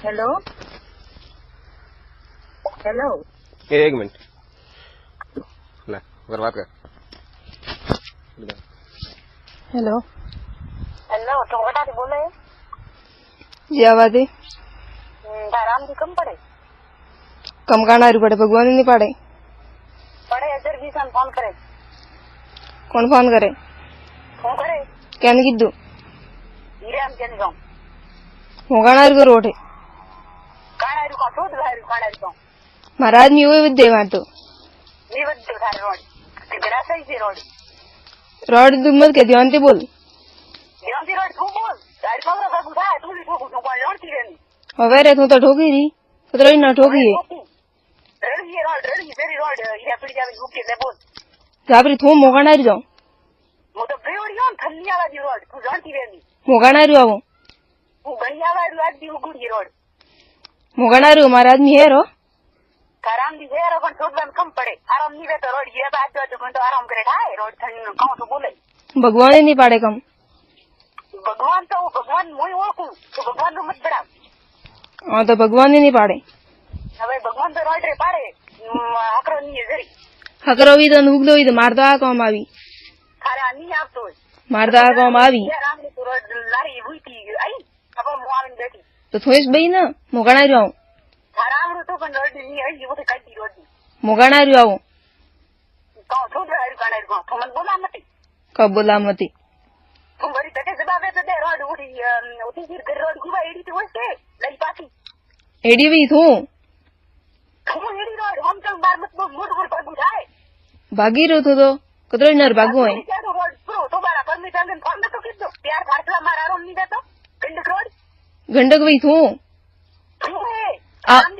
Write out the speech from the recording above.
hello hello एक minute ला अगर बात कर हेलो हेलो तुम बता के बोले जी आवाज है आराम भी कम पड़े कम काना पड़े भगवान नहीं पाड़े पड़े इधर भी सन फोन करे कौन फोन करे क्या कीधु हीराम के निगम मोगाना को रोड है काना का शोध काना का महाराज मी हुए विद्य मार तो नहीं बदल थारे रोड तेरा सही से रोड रोड दुमत के ध्यान से बोल ध्यान से रोड तू बोल गाड़ी पकड़ का बुझा तू भी ठोक तू कौन लोन की रहनी હવે રે તું તો ઠોકી રી કતરો ના ઠોકી रेडी रोड रेडी वेरी रोड ये पड़ी जावे ऊपर ले बोल જાબરી તું મોગાના રી જાઉં वो तो बेवड़ी on थलिया वाली रोड तू जानती रहनी મોગાના રી આવું तू गणिया वाली रोड दी गुड़ी रोड મોગાના રી महाराज मी है रो आराम दी है अपन छोड़ बन कम पड़े आराम नहीं तो रोड ये बात जो तो आराम करे ढाई रोड ठंड कौन तो बोले भगवान नहीं पाड़े कम भगवान तो भगवान मोई ओळखू तो भगवान नो मत बड़ा हाँ तो भगवान नहीं पाड़े હવે ભગવાન તો રોડ રે પાડે આકરો ની જરી હકરો વી તો હુગદો વી તો મારતો આ કોમ આવી ખારા ની આવતો હોય મારતો આ કોમ આવી રામ ની તો રોડ લારી હુઈતી આઈ હવે હું આવીને બેઠી તો થોઈસ બઈ ના મોગાના રી આવું ખારા આવડું તો પણ રોડ ની આઈ वो કાઢી રોડ ની મોગાના રી આવું તો છોડ રહ્યું કાઢે તો મને બોલા નથી કબ બોલા મતી તું બરી તકે જવાબ દે રોડ ઉઠી ઉઠી ગીર કરી રોડ ગુવા એડી તો હોય લઈ પાછી એડી વી તું હું એડી રોડ હમ તો બાર મત મોડ પર ભાગું જાય ભાગી રહ્યો તો કતરો નર ભાગવો હે રોડ પ્રો તો બારા પરમિશન ને ફોન તો કીધો પ્યાર ફાટલા મારા રોડ ની જતો ગંડક રોડ ગંડક વી તું હું હે આ આમ